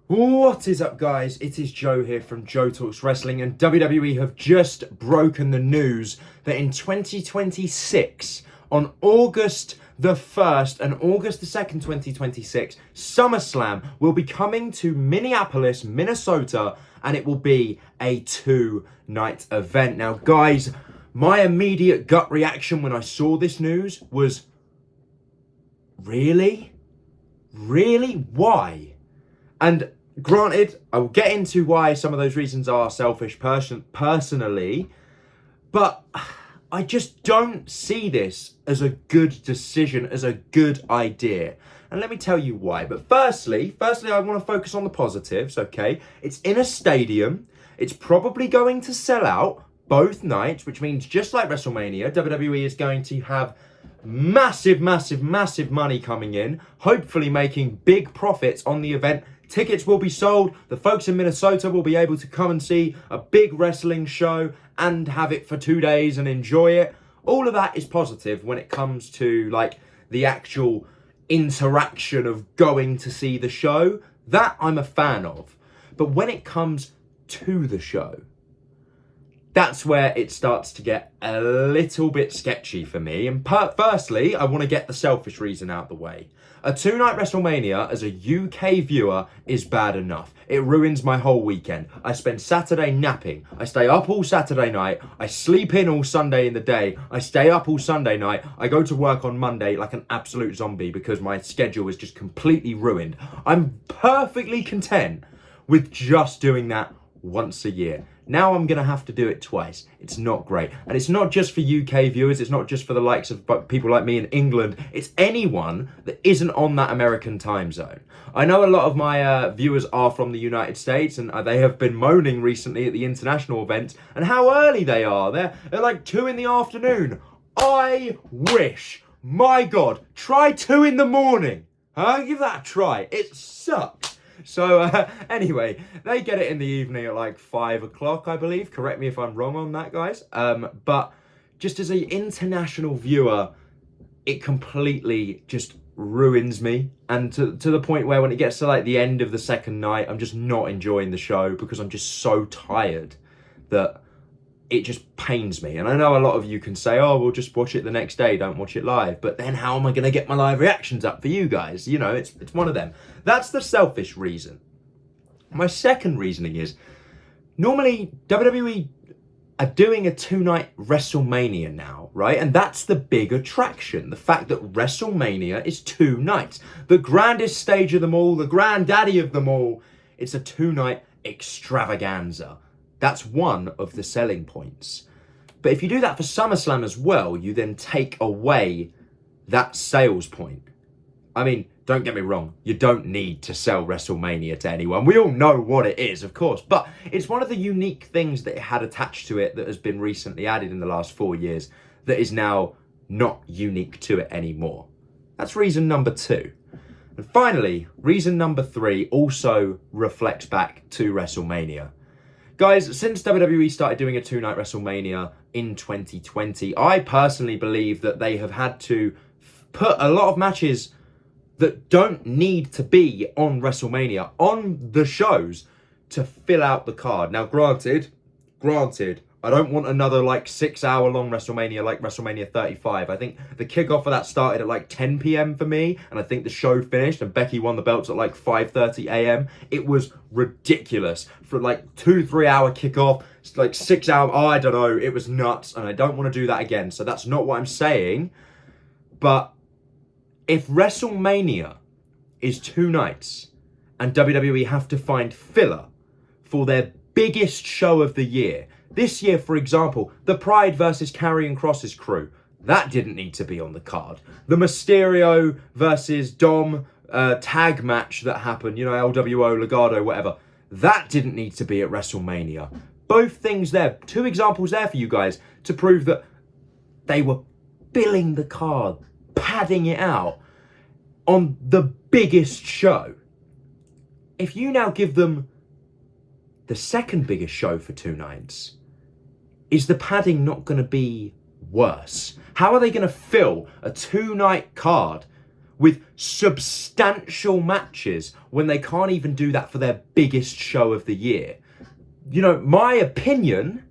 What is up, guys? It is Joe here from Joe Talks Wrestling, and WWE have just broken the news that in 2026, on August the 1st and August the 2nd, 2026, SummerSlam will be coming to Minneapolis, Minnesota, and it will be a two-night event. Now, guys, my immediate gut reaction when I saw this news was, really? Really? Why? And granted, I will get into why some of those reasons are selfish personally, but I just don't see this as a good decision, as a good idea. And let me tell you why. But firstly, I want to focus on the positives, okay? It's in a stadium. It's probably going to sell out both nights, which means just like WrestleMania, WWE is going to have massive money coming in, hopefully making big profits on the event. Tickets will be sold. The folks in Minnesota will be able to come and see a big wrestling show and have it for 2 days and enjoy it. All of that is positive when it comes to like the actual interaction of going to see the show. That I'm a fan of. But when it comes to the show, that's where it starts to get a little bit sketchy for me. And firstly, I want to get the selfish reason out the way. A two-night WrestleMania as a UK viewer is bad enough. It ruins my whole weekend. I spend Saturday napping. I stay up all Saturday night. I sleep in all Sunday in the day. I stay up all Sunday night. I go to work on Monday like an absolute zombie because my schedule is just completely ruined. I'm perfectly content with just doing that once a year. Now I'm going to have to do it twice. It's not great. And it's not just for UK viewers. It's not just for the likes of people like me in England. It's anyone that isn't on that American time zone. I know a lot of my viewers are from the United States, and they have been moaning recently at the international events and how early they are. They're like 2 in the afternoon. I wish, my God, try 2 in the morning. Huh? Give that a try. It sucks. So anyway, they get it in the evening at like 5 o'clock, I believe. Correct me if I'm wrong on that, guys. But just as an international viewer, it completely just ruins me. And to the point where when it gets to like the end of the second night, I'm just not enjoying the show because I'm just so tired that it just pains me. And I know a lot of you can say, oh, we'll just watch it the next day, don't watch it live. But then how am I going to get my live reactions up for you guys? You know, it's one of them. That's the selfish reason. My second reasoning is, normally WWE are doing a two-night WrestleMania now, right? And that's the big attraction. The fact that WrestleMania is 2 nights. The grandest stage of them all, the granddaddy of them all. It's a 2-night extravaganza. That's one of the selling points. But if you do that for SummerSlam as well, you then take away that sales point. I mean, don't get me wrong, you don't need to sell WrestleMania to anyone. We all know what it is, of course, but it's one of the unique things that it had attached to it that has been recently added in the last 4 years that is now not unique to it anymore. That's reason number 2. And finally, reason number 3 also reflects back to WrestleMania. Guys, since WWE started doing a 2-night WrestleMania in 2020, I personally believe that they have had to put a lot of matches that don't need to be on WrestleMania on the shows to fill out the card. Now, granted, I don't want another like 6-hour long WrestleMania like WrestleMania 35. I think the kickoff of that started at like 10 p.m. for me, and I think the show finished and Becky won the belts at like 5:30 a.m. It was ridiculous for like 2-3 hour kickoff, like 6 hour. Oh, I don't know. It was nuts, and I don't want to do that again. So that's not what I'm saying. But if WrestleMania is 2 nights and WWE have to find filler for their biggest show of the year. This year, for example, the Pride versus Karrion Kross's crew. That didn't need to be on the card. The Mysterio versus Dom tag match that happened, you know, LWO, Legado, whatever. That didn't need to be at WrestleMania. Both things there. 2 examples there for you guys to prove that they were filling the card, padding it out on the biggest show. If you now give them the second biggest show for 2 nights, is the padding not going to be worse? How are they going to fill a 2-night card with substantial matches when they can't even do that for their biggest show of the year. You know, in my opinion,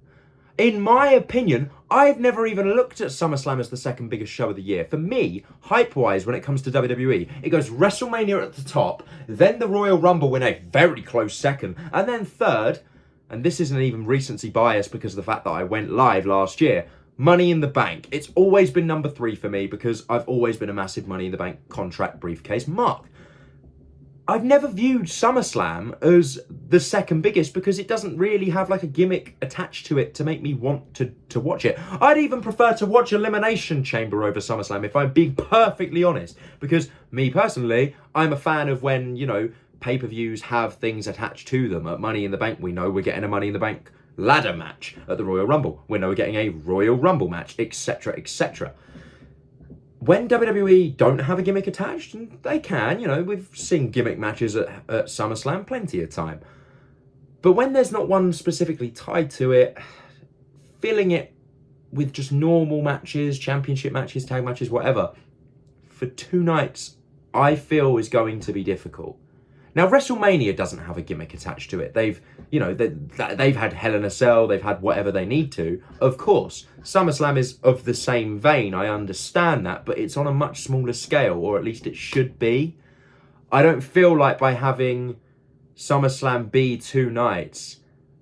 I've never even looked at SummerSlam as the second biggest show of the year. For me, hype-wise, when it comes to WWE, it goes WrestleMania at the top, then the Royal Rumble in a very close second, and then third, and this isn't even recency bias because of the fact that I went live last year, Money in the Bank. It's always been number 3 for me because I've always been a massive Money in the Bank contract briefcase mark. I've never viewed SummerSlam as the second biggest because it doesn't really have like a gimmick attached to it to make me want to watch it. I'd even prefer to watch Elimination Chamber over SummerSlam if I'm being perfectly honest, because me personally, I'm a fan of when, you know, pay-per-views have things attached to them. At Money in the Bank, we know we're getting a Money in the Bank ladder match. At the Royal Rumble, we know we're getting a Royal Rumble match, etc., etc. When WWE don't have a gimmick attached, and they can, you know, we've seen gimmick matches at SummerSlam plenty of time. But when there's not one specifically tied to it, filling it with just normal matches, championship matches, tag matches, whatever, for 2 nights, I feel is going to be difficult. Now, WrestleMania doesn't have a gimmick attached to it. They've had Hell in a Cell, they've had whatever they need to. Of course, SummerSlam is of the same vein, I understand that, but it's on a much smaller scale, or at least it should be. I don't feel like by having SummerSlam be 2 nights,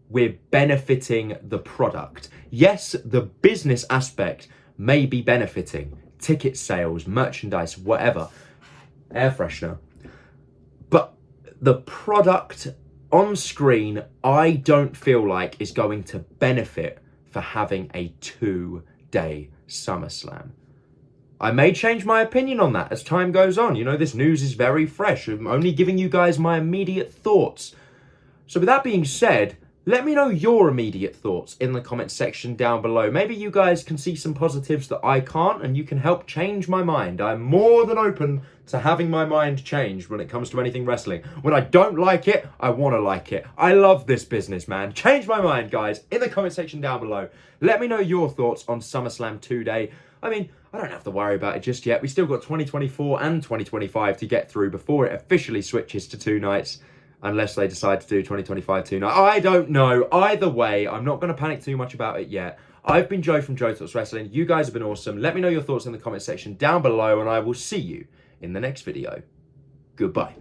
we're benefiting the product. Yes, the business aspect may be benefiting. Ticket sales, merchandise, whatever. Air freshener. But the product on screen, I don't feel like is going to benefit for having a 2-day SummerSlam. I may change my opinion on that as time goes on. You know, this news is very fresh. I'm only giving you guys my immediate thoughts. So with that being said, let me know your immediate thoughts in the comments section down below. Maybe you guys can see some positives that I can't and you can help change my mind. I'm more than open to having my mind changed when it comes to anything wrestling. When I don't like it, I want to like it. I love this business, man. Change my mind, guys, in the comment section down below. Let me know your thoughts on SummerSlam 2-day. I mean, I don't have to worry about it just yet. We still got 2024 and 2025 to get through before it officially switches to 2 nights. Unless they decide to do 2025 2 nights. I don't know. Either way, I'm not going to panic too much about it yet. I've been Joe from Joe Talks Wrestling. You guys have been awesome. Let me know your thoughts in the comment section down below, and I will see you in the next video. Goodbye.